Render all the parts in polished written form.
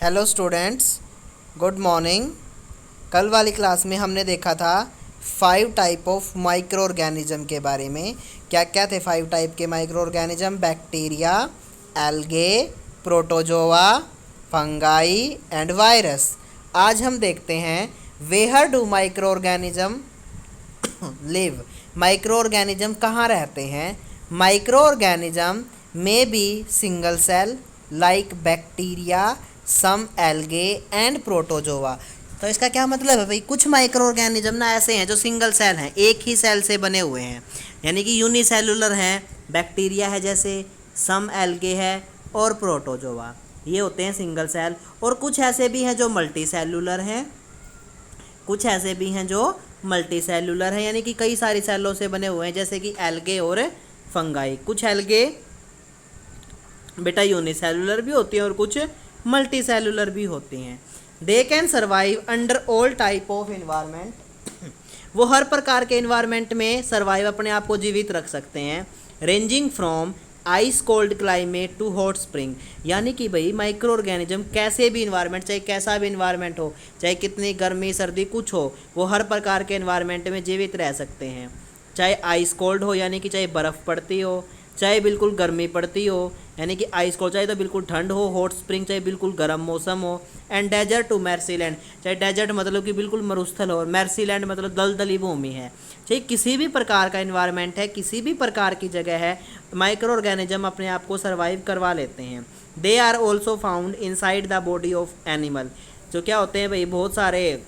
Hello students, good morning. कल वाली class में हमने देखा था 5 टाइप ऑफ माइक्रो ऑर्गेनिज्म के बारे में। क्या क्या थे 5 टाइप के micro organism? Bacteria, algae, protozoa, fungi and virus. आज हम देखते हैं where do micro organism live. Micro organism कहाँ रहते हैं? Micro organism may be single cell like bacteria, some algae and protozoa. तो इसका क्या मतलब है भाई? कुछ माइक्रो ऑर्गेनिज्म ना ऐसे हैं जो सिंगल सेल हैं, एक ही सेल से बने हुए हैं, यानी कि यूनिसेलुलर हैं। बैक्टीरिया है जैसे, सम एल्गे है और प्रोटोजोआ, ये होते हैं सिंगल सेल। और कुछ ऐसे भी हैं जो मल्टी सेलुलर हैं, कुछ ऐसे भी हैं जो मल्टी सेलुलर हैं, यानी कि कई सारी सेलों से बने हुए हैं, जैसे कि एल्गे और फंगाई। कुछ एल्गे बेटा यूनिसेलुलर भी होती हैं और कुछ मल्टी सेलुलर भी होती हैं। They can survive under all type of environment. वो हर प्रकार के इन्वायरमेंट में सर्वाइव, अपने आप को जीवित रख सकते हैं। Ranging from ice cold climate to hot spring, यानी कि भाई माइक्रो ऑर्गेनिज्म कैसे भी इन्वायरमेंट, चाहे कैसा भी इन्वायरमेंट हो, चाहे कितनी गर्मी सर्दी कुछ हो, वो हर प्रकार के इन्वायरमेंट में जीवित रह सकते हैं। चाहे आइस कोल्ड हो, यानी कि चाहे बर्फ़ पड़ती हो, चाहे बिल्कुल गर्मी पड़ती हो, यानी कि आइस कोल्ड, चाहे तो बिल्कुल ठंड हो, हॉट स्प्रिंग चाहे बिल्कुल गर्म मौसम हो। एंड डेजर्ट टू मैर्सीलैंड, चाहे डेजर्ट मतलब कि बिल्कुल मरुस्थल हो, और मैर्सीलैंड मतलब दलदली भूमि है। चाहे किसी भी प्रकार का इन्वायरमेंट है, किसी भी प्रकार की जगह है, माइक्रो ऑर्गेनिज्म अपने आप को सर्वाइव करवा लेते हैं। They are also found inside the body of animal. जो क्या होते हैं भाई, बहुत सारे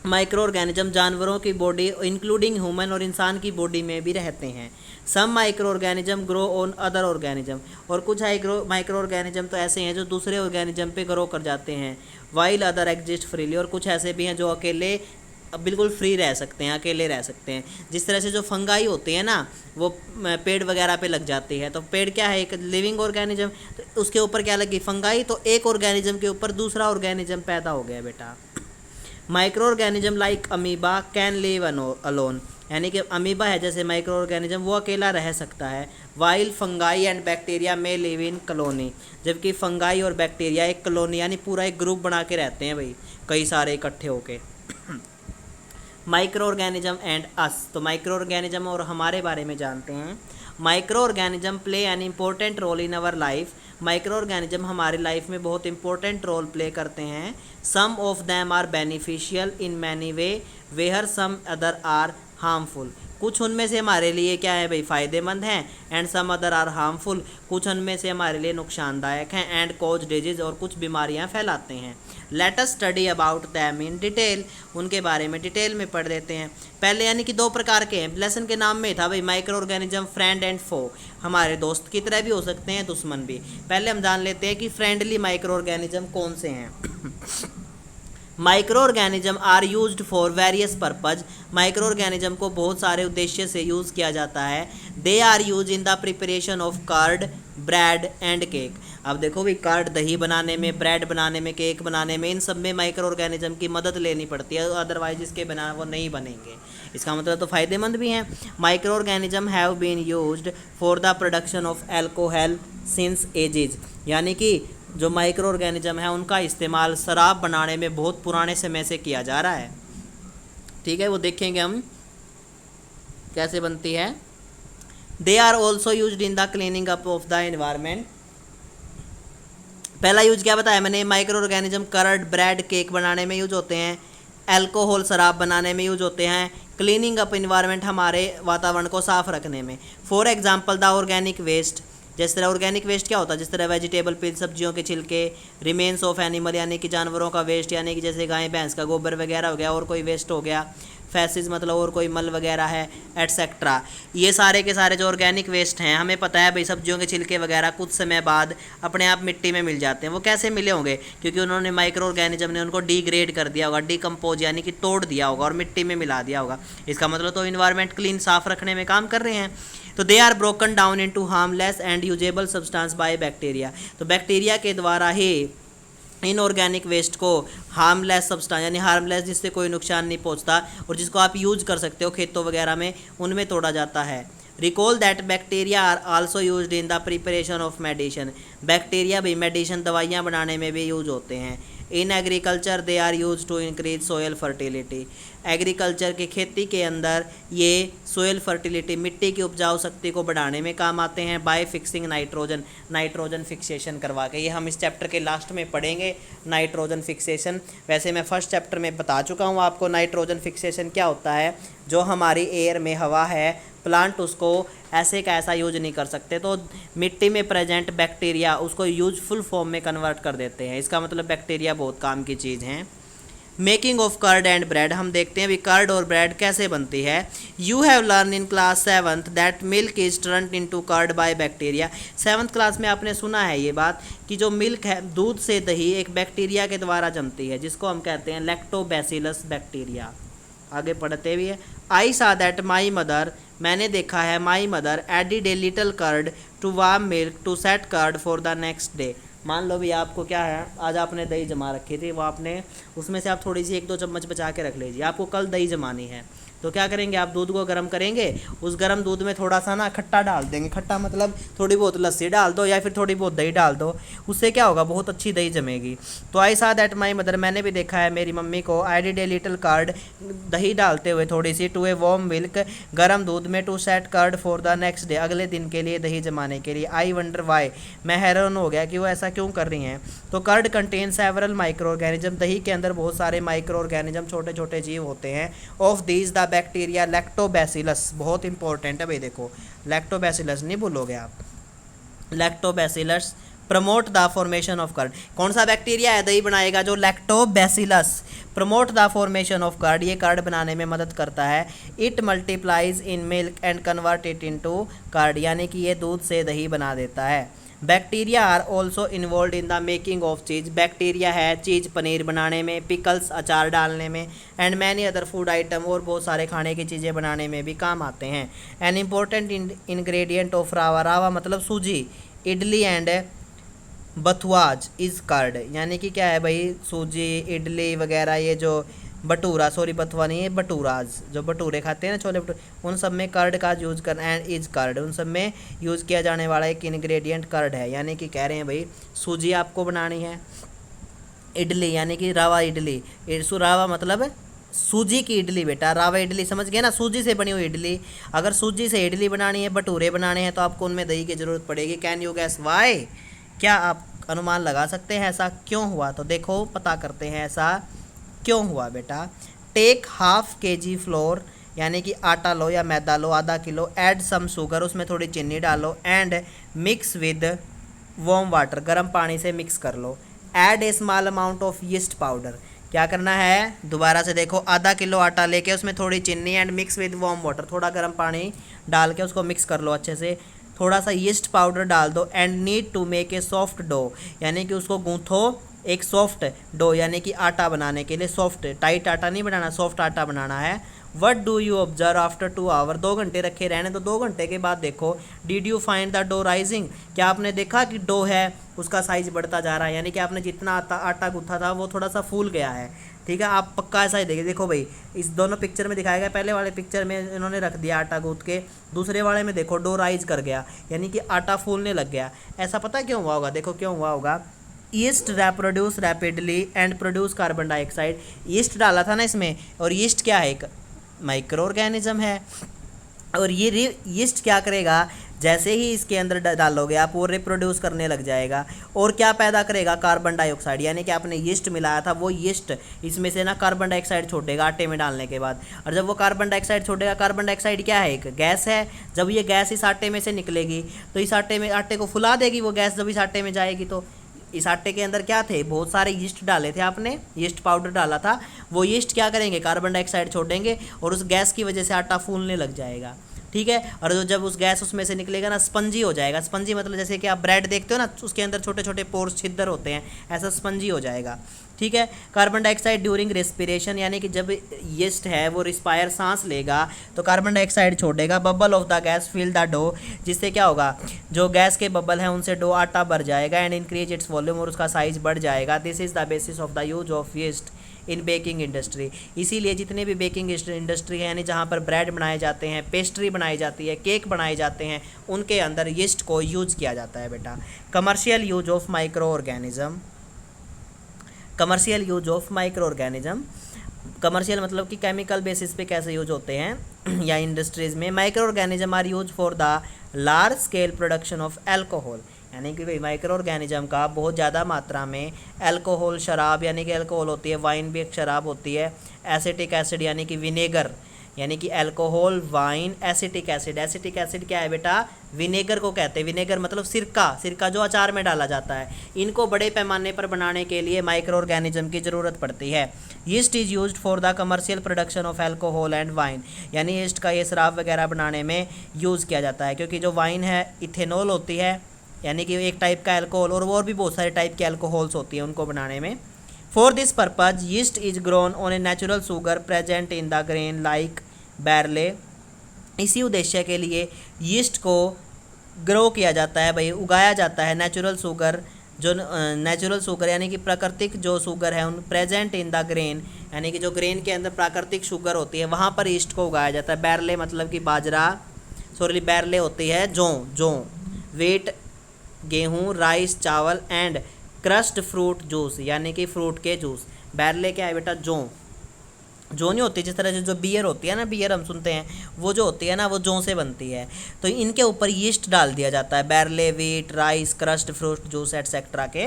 माइक्रो ऑर्गेनिज्म जानवरों की बॉडी इंक्लूडिंग ह्यूमन और इंसान की बॉडी में भी रहते हैं। Some micro organism grow on other organism, और कुछ माइक्रो ऑर्गेनिज्म तो ऐसे हैं जो दूसरे ऑर्गेनिज्म पे ग्रो कर जाते हैं। वाइल अदर एग्जिस्ट फ्रीली, और कुछ ऐसे भी हैं जो अकेले बिल्कुल फ्री रह सकते हैं, अकेले रह सकते हैं। जिस तरह से जो फंगाई होते हैं ना, वो पेड़ वगैरह पे लग जाती है। तो पेड़ क्या है? एक लिविंग ऑर्गेनिज्म, तो उसके ऊपर क्या लगी? फंगाई। तो एक ऑर्गेनिज्म के ऊपर दूसरा ऑर्गेनिज्म पैदा हो गया बेटा। Micro organism like amoeba can live alone, यानी कि अमीबा है जैसे माइक्रो ऑर्गेनिज्म, वो अकेला रह सकता है। वाइल फंगाई एंड बैक्टीरिया में लिव इन कॉलोनी, जबकि फंगाई और बैक्टीरिया एक कॉलोनी यानी पूरा एक ग्रुप बना के रहते हैं भाई, कई सारे इकट्ठे होके। माइक्रो ऑर्गेनिज्म एंड अस, तो माइक्रो ऑर्गेनिज्म और हमारे बारे में जानते हैं। Micro organism play an important role in our life, microorganism हमारी लाइफ में बहुत इंपॉर्टेंट रोल प्ले करते हैं। Some of them are beneficial in many way where some other are harmful, कुछ उनमें से हमारे लिए क्या है भाई, फ़ायदेमंद हैं। And some other are harmful, कुछ उनमें से हमारे लिए नुकसानदायक हैं। एंड कॉज डिजीज़, और कुछ बीमारियां फैलाते हैं। Let us study about them in detail, उनके बारे में डिटेल में पढ़ लेते हैं। पहले यानी कि 2 प्रकार के हैं, लेसन के नाम में था भाई माइक्रो ऑर्गेनिज्म फ्रेंड एंड फो, हमारे दोस्त की तरह भी हो सकते हैं, दुश्मन भी। पहले हम जान लेते हैं कि फ्रेंडली माइक्रो ऑर्गेनिज्म कौन से हैं। Micro organism are used for various purpose, micro organism को बहुत सारे उद्देश्य से यूज़ किया जाता है। They are use in the preparation of curd, bread and cake. अब देखो भाई, कर्ड दही बनाने में, ब्रेड बनाने में, केक बनाने में, इन सब में माइक्रो ऑर्गेनिज्म की मदद लेनी पड़ती है, अदरवाइज इसके बिना वो नहीं बनेंगे। इसका मतलब तो फ़ायदेमंद भी हैं। Micro organism have been used for the production of alcohol since ages, यानी कि जो माइक्रो ऑर्गेनिज्म है उनका इस्तेमाल शराब बनाने में बहुत पुराने समय से किया जा रहा है। ठीक है, वो देखेंगे हम कैसे बनती है। They are also used in the cleaning up of the environment. पहला यूज क्या बताया मैंने? Micro organism curd, bread, cake बनाने में यूज होते हैं। अल्कोहल शराब बनाने में यूज होते हैं। क्लीनिंग अप इन्वायरमेंट, हमारे वातावरण को साफ रखने में। For example the organic waste, जिस तरह ऑर्गेनिक वेस्ट क्या होता है, जिस तरह वेजिटेबल पिल, सब्जियों के छिलके, रिमेन्स ऑफ एनिमल यानी कि जानवरों का वेस्ट, यानी कि जैसे गाय भैंस का गोबर वगैरह हो गया, और कोई वेस्ट हो गया, फैसिस मतलब और कोई मल वगैरह है, एटसेट्रा। ये सारे के सारे जो ऑर्गेनिक वेस्ट हैं, हमें पता है भाई सब्जियों के छिलके वगैरह कुछ समय बाद अपने आप मिट्टी में मिल जाते हैं। वो कैसे मिले होंगे? क्योंकि उन्होंने माइक्रो ऑर्गेनिज्म ने उनको डिग्रेड कर दिया होगा, डिकम्पोज यानी कि तोड़ दिया होगा और मिट्टी में मिला दिया होगा। इसका मतलब तो इन्वायरमेंट क्लीन, साफ रखने में काम कर रहे हैं। तो they are broken down into harmless and usable substance by bacteria, तो बैक्टीरिया के द्वारा ही इनऑर्गेनिक वेस्ट को हार्मलेस सब्सटेंस यानी हार्मलेस, जिससे कोई नुकसान नहीं पहुंचता और जिसको आप यूज कर सकते हो खेतों वगैरह में, उनमें तोड़ा जाता है। Recall that bacteria are also used in the preparation of medicine. Bacteria भी मेडिसिन दवाइयाँ बनाने में भी यूज होते हैं। In agriculture they are use to increase soil fertility. Agriculture की खेती के अंदर ये सोयल फर्टिलिटी मिट्टी की उपजाऊ शक्ति को बढ़ाने में काम आते हैं। Bye fixing nitrogen, nitrogen fixation करवा के, ये हम इस चैप्टर के लास्ट में पढ़ेंगे नाइट्रोजन फिक्सेशन। वैसे मैं फर्स्ट चैप्टर में बता चुका हूँ आपको नाइट्रोजन फिक्सेशन क्या होता है। जो हमारी एयर में हवा है, प्लांट उसको ऐसे का ऐसा यूज नहीं कर सकते, तो मिट्टी में प्रेजेंट बैक्टीरिया उसको यूजफुल फॉर्म में कन्वर्ट कर देते हैं। इसका मतलब बैक्टीरिया बहुत काम की चीज़ हैं। Making of curd and bread, हम देखते हैं अभी कर्ड और ब्रेड कैसे बनती है। You have learn in class 7th that milk is turned into curd by bacteria. 7th class में आपने सुना है ये बात कि जो मिल्क है, दूध से दही एक बैक्टीरिया के द्वारा जमती है, जिसको हम कहते हैं लैक्टोबैसिलस बैक्टीरिया। आगे पढ़ते हुए, आई सा दैट माई मदर, मैंने देखा है, my mother added a little curd to warm milk to set curd for the next day. मान लो भी आपको क्या है, आज आपने दही जमा रखी थी, वो आपने उसमें से आप थोड़ी सी 1-2 चम्मच बचा के रख लीजिए। आपको कल दही जमानी है, तो क्या करेंगे आप, दूध को गर्म करेंगे, उस गर्म दूध में थोड़ा सा ना खट्टा डाल देंगे। खट्टा मतलब थोड़ी बहुत लस्सी डाल दो या फिर थोड़ी बहुत दही डाल दो, उससे क्या होगा, बहुत अच्छी दही जमेगी। तो आई सा दैट माई मदर, मैंने भी देखा है मेरी मम्मी को, I did a little curd, दही डालते हुए थोड़ी सी, टू ए वार्म मिल्क, गर्म दूध में, to set curd for the next day, अगले दिन के लिए दही जमाने के लिए। आई वंडर वाई, मैं हैरान हो गया कि वो ऐसा क्यों कर रही हैं। तो curd contain several micro organism, दही के अंदर बहुत सारे माइक्रो ऑर्गेनिज्म, छोटे छोटे जीव होते हैं। Of these the bacteria lactobacillus, बहुत इंपॉर्टेंट है भाई, देखो लैक्टोबैसिलस नहीं भूलोगे आप, lactobacillus promote the formation of curd. कौन सा बैक्टीरिया है दही बनाएगा, जो lactobacillus promote the formation of curd, ये कर्ड बनाने में मदद करता है। It multiplies in milk and convert it into curd, यानी कि ये दूध से दही बना देता है। Bacteria are also involve in the making of cheese, bacteria है चीज़ पनीर बनाने में, पिकल्स अचार डालने में, and many other food item, और बहुत सारे खाने की चीज़ें बनाने में भी काम आते हैं। एन इम्पोर्टेंट इंग्रेडिएंट ऑफ रावा, रावा मतलब सूजी, इडली एंड बथुआज इज कर्ड, यानी कि क्या है भाई, सूजी इडली वगैरह, ये जो भटूरा, सॉरी बथुआ नहीं है, भटूराज, जो भटूरे खाते हैं ना, छोले भटूरे, उन सब में कर्ड का यूज़ करना, एंड इज कर्ड, उन सब में यूज़ किया जाने वाला एक इंग्रेडिएंट कर्ड है। यानी कि कह रहे हैं भाई सूजी आपको बनानी है, इडली यानी कि रवा इडली, रावा मतलब सूजी की इडली बेटा, रावा इडली समझ गए ना, सूजी से बनी हुई इडली। अगर सूजी से इडली बनानी है, भटूरे बनाने हैं, तो आपको उनमें दही की ज़रूरत पड़ेगी। कैन यू गैस वाई, क्या आप अनुमान लगा सकते हैं ऐसा क्यों हुआ? तो देखो पता करते हैं ऐसा क्यों हुआ बेटा। टेक ½ kg फ्लोर, यानी कि आटा लो या मैदा लो, आधा किलो, ऐड सम शुगर, उसमें थोड़ी चीनी डालो, and mix with warm water, गर्म पानी से मिक्स कर लो। Add a small amount of yeast powder, क्या करना है, दोबारा से देखो, आधा किलो आटा लेके उसमें थोड़ी चीनी, and mix with warm water, थोड़ा गर्म पानी डाल के उसको मिक्स कर लो अच्छे से, थोड़ा सा यीस्ट पाउडर डाल दो। And knead to make a soft dough, यानी कि उसको गूंथो एक सॉफ्ट डो, यानी कि आटा बनाने के लिए सॉफ्ट, टाइट आटा नहीं बनाना, सॉफ्ट आटा बनाना है। What do you observe after 2 hour, 2 घंटे रखे रहने, तो 2 घंटे के बाद देखो, did you find the dough rising, क्या आपने देखा कि डो है उसका साइज बढ़ता जा रहा है, यानी कि आपने जितना आटा गूंथा था वो थोड़ा सा फूल गया है। ठीक है, आप पक्का ऐसा ही देखिए, देखो भाई इस दोनों पिक्चर में दिखाया गया, पहले वाले पिक्चर में इन्होंने रख दिया आटा गूंथ के, दूसरे वाले में देखो डो राइज कर गया, यानी कि आटा फूलने लग गया। ऐसा पता क्यों हुआ होगा, देखो क्यों हुआ होगा, east reproduce rapidly and produce carbon dioxide, east डाला था ना इसमें, और ईस्ट क्या है, एक माइक्रो ऑर्गेनिज्म है, और ये ईस्ट क्या करेगा, जैसे ही इसके अंदर डालोगे आप, वो रिप्रोड्यूस करने लग जाएगा, और क्या पैदा करेगा, कार्बन डाइऑक्साइड, यानी कि आपने यीस्ट मिलाया था, वो यीस्ट इसमें से ना कार्बन डाइऑक्साइड छोड़ेगा आटे में डालने के बाद, और जब वो कार्बन डाइऑक्साइड छोड़ेगा, कार्बन डाइऑक्साइड क्या है, एक गैस है, जब ये गैस इस आटे में से निकलेगी तो इस आटे को फुला देगी वो गैस, जब इस आटे में जाएगी तो इस आटे के अंदर क्या थे, बहुत सारे यीस्ट डाले थे आपने, यीस्ट पाउडर डाला था, वो यीस्ट क्या करेंगे, कार्बन डाइऑक्साइड छोड़ेंगे, और उस गैस की वजह से आटा फूलने लग जाएगा। ठीक है, और जब उस गैस उसमें से निकलेगा ना, स्पंजी हो जाएगा। स्पंजी मतलब जैसे कि आप ब्रेड देखते हो ना, उसके अंदर छोटे छोटे पोर्स, छिद्र होते हैं, ऐसा स्पंजी हो जाएगा। ठीक है, कार्बन डाइऑक्साइड ड्यूरिंग रेस्पिरेशन, यानी कि जब यीस्ट है वो रिस्पायर, सांस लेगा, तो कार्बन डाइऑक्साइड छोड़ेगा। Bubble of the gas fill the dough, जिससे क्या होगा, जो गैस के बबल हैं उनसे डो आटा भर जाएगा, एंड इंक्रीज इट्स वॉल्यूम, और उसका साइज बढ़ जाएगा। This is the basis of the use of yeast in baking industry. इसीलिए जितने भी बेकिंग इंडस्ट्री है यानी जहाँ पर ब्रेड बनाए जाते हैं, पेस्ट्री बनाई जाती है, केक बनाए जाते हैं, उनके अंदर यीस्ट को यूज किया जाता है बेटा। Commercial use of micro organism, commercial use of micro organism, commercial मतलब कि केमिकल बेसिस पे कैसे यूज होते हैं या इंडस्ट्रीज़ में। Micro organism are use for the large scale production of alcohol, यानी कि भाई माइक्रो ऑर्गेनिज्म का बहुत ज़्यादा मात्रा में एल्कोहल, शराब यानी कि एल्कोहल होती है, वाइन भी एक शराब होती है, एसिटिक एसिड यानी कि विनेगर, यानी कि alcohol, wine, acetic acid. Acetic acid क्या है बेटा? विनेगर को कहते हैं। विनेगर मतलब सिरका, सिरका जो अचार में डाला जाता है। इनको बड़े पैमाने पर बनाने के लिए माइक्रो ऑर्गेनिज्म की ज़रूरत पड़ती है। Yeast is used for the commercial production of alcohol and wine, यानी यीस्ट का ये शराब वगैरह बनाने में यूज़ किया जाता है, क्योंकि जो वाइन है इथेनॉल होती है, यानी कि एक टाइप का अल्कोहल, और भी बहुत सारे टाइप के अल्कोहल्स होती है उनको बनाने में। For this purpose yeast is grown on a natural sugar present in the grain like barley. इसी उद्देश्य के लिए यीस्ट को ग्रो किया जाता है, भाई उगाया जाता है। नेचुरल शुगर, जो नेचुरल शुगर यानी कि प्राकृतिक जो शुगर है, उन प्रेजेंट इन द ग्रेन, यानी कि जो ग्रेन के अंदर प्राकृतिक शुगर होती है वहाँ पर यीस्ट को उगाया जाता है। बैरले मतलब कि बाजरा, सॉरी बैरले होती है जौ, वेट गेहूँ, राइस चावल, एंड क्रस्ट फ्रूट जूस यानी कि फ्रूट के जूस। बैरले क्या है बेटा? जौ नहीं होती, जिस तरह से जो बियर होती है ना, बियर हम सुनते हैं, वो जो होती है ना वो जौ से बनती है। तो इनके ऊपर यीस्ट डाल दिया जाता है, barley, wheat, rice, crushed fruit juice etcetera के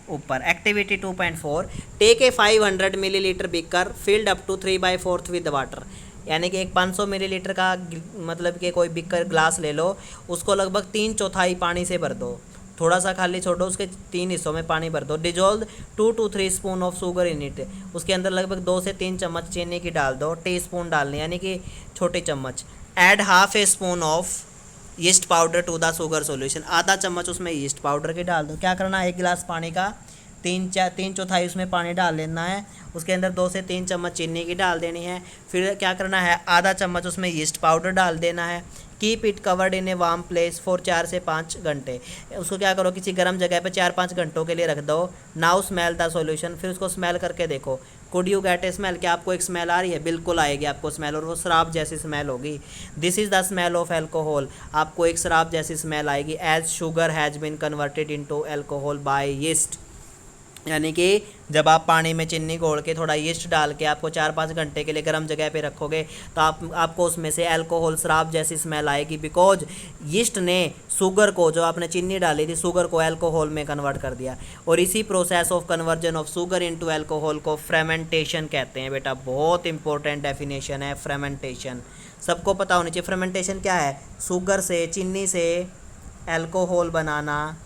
ऊपर। Activity 2.4, take a 500 millilitre beaker filled up to 3/4 with water, यानी कि एक 500 मिलीलीटर का मतलब कि कोई बीकर ग्लास ले लो, उसको लगभग 3/4 पानी से भर दो, थोड़ा सा खाली छोड़ो, उसके 3 हिस्सों में पानी भर दो। Dissolve 2 to 3 spoon of sugar in it, उसके अंदर लगभग 2 से 3 चम्मच चीनी की डाल दो, टी स्पून डालनी यानी कि छोटी चम्मच। Add half a spoon of yeast powder to the sugar solution, आधा चम्मच उसमें यीस्ट पाउडर की डाल दो। क्या करना है? एक गिलास पानी का 3/4 उसमें पानी डाल लेना है, उसके अंदर 2 से 3 चम्मच चीनी की डाल देनी है। फिर क्या करना है? आधा चम्मच उसमें यीस्ट पाउडर डाल देना है। Keep it covered in a warm place for 4 से 5 घंटे, उसको क्या करो किसी गर्म जगह पे 4-5 घंटों के लिए रख दो। नाउ स्मेल द सॉल्यूशन, फिर उसको स्मेल करके देखो। Could you get A smell, क्या आपको एक स्मेल आ रही है? बिल्कुल आएगी आपको स्मेल, और वो शराब जैसी स्मेल होगी। This is the smell of alcohol, आपको एक शराब जैसी स्मेल आएगी। As sugar has been converted into alcohol by yeast, यानी कि जब आप पानी में चीनी घोल के थोड़ा यीस्ट डाल के आपको 4-5 घंटे के लिए गर्म जगह पे रखोगे तो आपको उसमें से अल्कोहल, शराब जैसी स्मेल आएगी। बिकॉज यीस्ट ने शुगर को, जो आपने चीनी डाली थी, शुगर को अल्कोहल में कन्वर्ट कर दिया। और इसी process of conversion of sugar into alcohol को फ्रेमेंटेशन कहते हैं बेटा। बहुत इंपॉर्टेंट डेफिनेशन है फ्रेमेंटेशन, सबको पता होनी चाहिए। फ्रेमेंटेशन क्या है? शुगर से, चीनी से अल्कोहल बनाना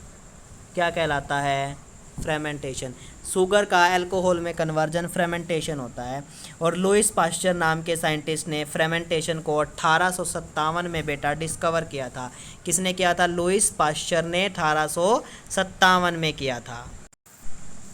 क्या कहलाता है? फ्रेमेंटेशन। शुगर का अल्कोहल में कन्वर्जन फ्रेमेंटेशन होता है। और लुइस पास्चर नाम के साइंटिस्ट ने फ्रेमेंटेशन को 1857 में बेटा डिस्कवर किया था। किसने किया था? लुइस पास्चर ने 1857 में किया था।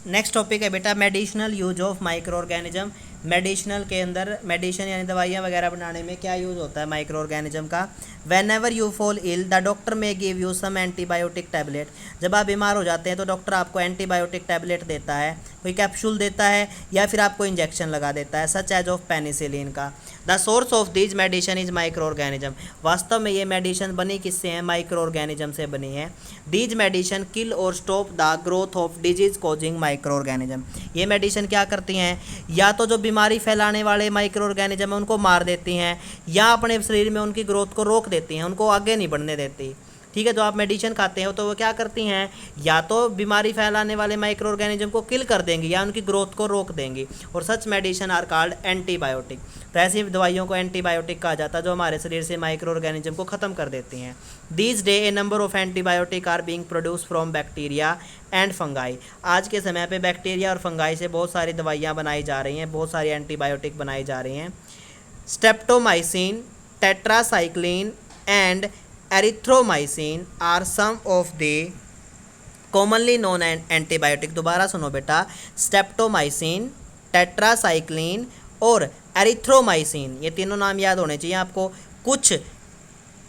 नेक्स्ट टॉपिक है बेटा medicinal use of micro organism. Medicinal के अंदर, मेडिसिन यानी दवाइयाँ वगैरह बनाने में क्या यूज़ होता है माइक्रो ऑर्गेनिज्म का? Whenever you fall ill the doctor may give you some antibiotic tablet, जब आप बीमार हो जाते हैं तो डॉक्टर आपको एंटीबायोटिक टैबलेट देता है, कोई कैप्सूल देता है या फिर आपको इंजेक्शन लगा देता है, सच एज ऑफ पेनिसिलिन का। The source of these medicine is micro organism, वास्तव में ये मेडिसिन बनी किससे हैं? माइक्रो ऑर्गेनिज्म से बनी है। दीज मेडिसिन किल और stop the growth of disease causing micro organism, ये मेडिसिन क्या करती हैं? या तो जो बीमारी फैलाने वाले माइक्रो ऑर्गेनिज्म है उनको मार देती हैं, या अपने शरीर में उनकी ग्रोथ को रोक देती हैं, उनको आगे नहीं बढ़ने देती। ठीक है, जो आप मेडिसिन खाते हो तो वो क्या करती हैं? या तो बीमारी फैलाने वाले माइक्रो ऑर्गेनिज्म को किल कर देंगी या उनकी ग्रोथ को रोक देंगी, और सच मेडिसिन आर कॉल्ड एंटीबायोटिक। तो ऐसी दवाइयों को एंटीबायोटिक कहा जाता है जो हमारे शरीर से माइक्रो ऑर्गेनिज्म को ख़त्म कर देती हैं। These day a number of antibiotic are being produce from bacteria and fungi, आज के समय पे बैक्टीरिया और फंगाई से बहुत सारी दवाइयाँ बनाई जा रही हैं, बहुत सारी एंटीबायोटिक बनाई जा रही हैं। Streptomycin, tetracycline and erythromycin are some of the commonly known antibiotic. दोबारा सुनो बेटा, स्ट्रेप्टोमाइसिन, टेट्रासाइक्लिन और एरिथ्रोमाइसिन, ये तीनों नाम याद होने चाहिए आपको। कुछ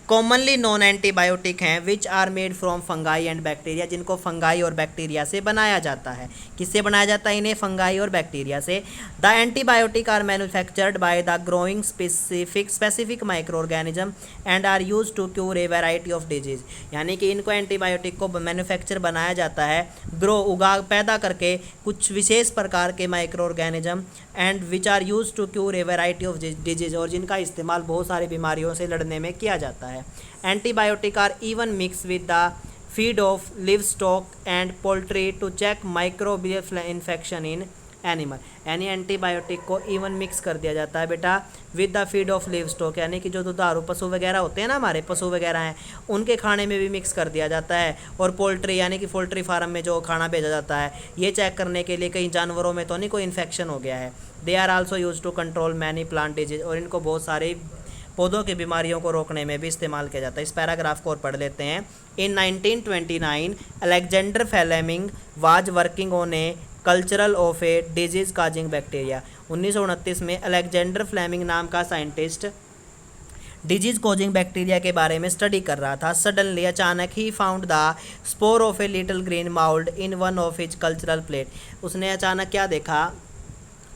कॉमनली नॉन एंटीबायोटिक हैं which are made from fungi and bacteria, जिनको फंगाई और बैक्टीरिया से बनाया जाता है। किससे बनाया जाता है इन्हें? फंगाई और बैक्टीरिया से। The antibiotic are manufactured by the growing specific micro organism and are use to cure a variety of disease, यानी कि इनको एंटीबायोटिक को मैन्युफैक्चर बनाया जाता है पैदा करके कुछ विशेष प्रकार के micro organism and which are use to cure a variety of disease, और जिनका इस्तेमाल बहुत सारी बीमारियों से लड़ने में किया जाता है। Antibiotic are even mix with the feed of livestock and poultry to check microbial infection in animal, यानी एंटीबायोटिक को इवन मिक्स कर दिया जाता है बेटा with the feed of livestock, यानी कि जो दुधारू पशु वगैरह होते हैं ना, हमारे पशु वगैरह हैं, उनके खाने में भी मिक्स कर दिया जाता है। और पोल्ट्री यानी कि पोल्ट्री फार्म में जो खाना भेजा जाता है, ये चेक करने के लिए कहीं जानवरों में तो नहीं कोई इन्फेक्शन हो गया है। They are also use to control many plant disease, और इनको बहुत सारी पौधों की बीमारियों को रोकने में भी इस्तेमाल किया जाता है। इस पैराग्राफ को और पढ़ लेते हैं। In 1929 Alexander Fleming was working on a cultural of a disease causing bacteria. 1929 में अलेक्जेंडर फ्लेमिंग नाम का साइंटिस्ट डिजीज कॉजिंग बैक्टीरिया के बारे में स्टडी कर रहा था। सडनली अचानक he found the spore of a little green mould in one of his cultural plate. उसने अचानक क्या देखा,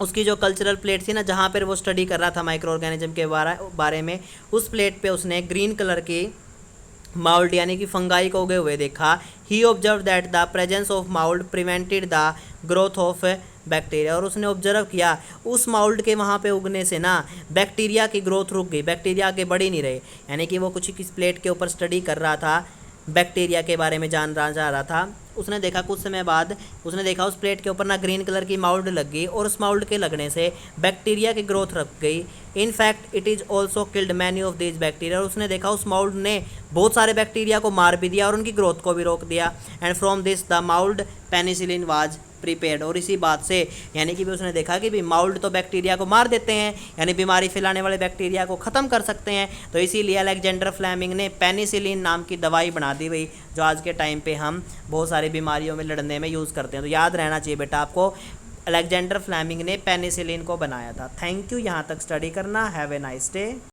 उसकी जो कल्चरल प्लेट थी ना, जहाँ पर वो स्टडी कर रहा था माइक्रो ऑर्गेनिज्म के बारे में, उस प्लेट पे उसने ग्रीन कलर की माउल्ड यानी कि फंगाई को उगे हुए देखा। He observe that the presence of mould prevented the growth of bacteria, और उसने ऑब्जर्व किया उस माउल्ड के वहाँ पे उगने से ना बैक्टीरिया की ग्रोथ रुक गई, बैक्टीरिया आगे बढ़ ही नहीं रहे। यानी कि वो कुछ किस प्लेट के ऊपर स्टडी कर रहा था, बैक्टीरिया के बारे में जानना चाह रहा था। उसने देखा कुछ समय बाद उसने देखा उस प्लेट के ऊपर ना ग्रीन कलर की माउल्ड लग गई, और उस माउल्ड के लगने से बैक्टीरिया की ग्रोथ रुक गई। In fact it is also killed many of this bacteria, और उसने देखा उस माउल्ड ने बहुत सारे बैक्टीरिया को मार भी दिया और उनकी ग्रोथ को भी रोक दिया। And from this the mould penicillin was prepared, और इसी बात से यानी कि भी उसने देखा कि भी माउल्ड तो बैक्टीरिया को मार देते हैं, यानी बीमारी फैलाने वाले बैक्टीरिया को ख़त्म कर सकते हैं, तो इसीलिए अलेक्जेंडर फ्लेमिंग ने पेनिसिलिन नाम की दवाई बना दी भाई, जो आज के टाइम पे हम बहुत सारी बीमारियों में लड़ने में यूज़ करते हैं। तो याद रहना चाहिए बेटा आपको, अलेक्जेंडर फ्लेमिंग ने पेनिसिलिन को बनाया था। थैंक यू, यहाँ तक स्टडी करना। Have a nice day.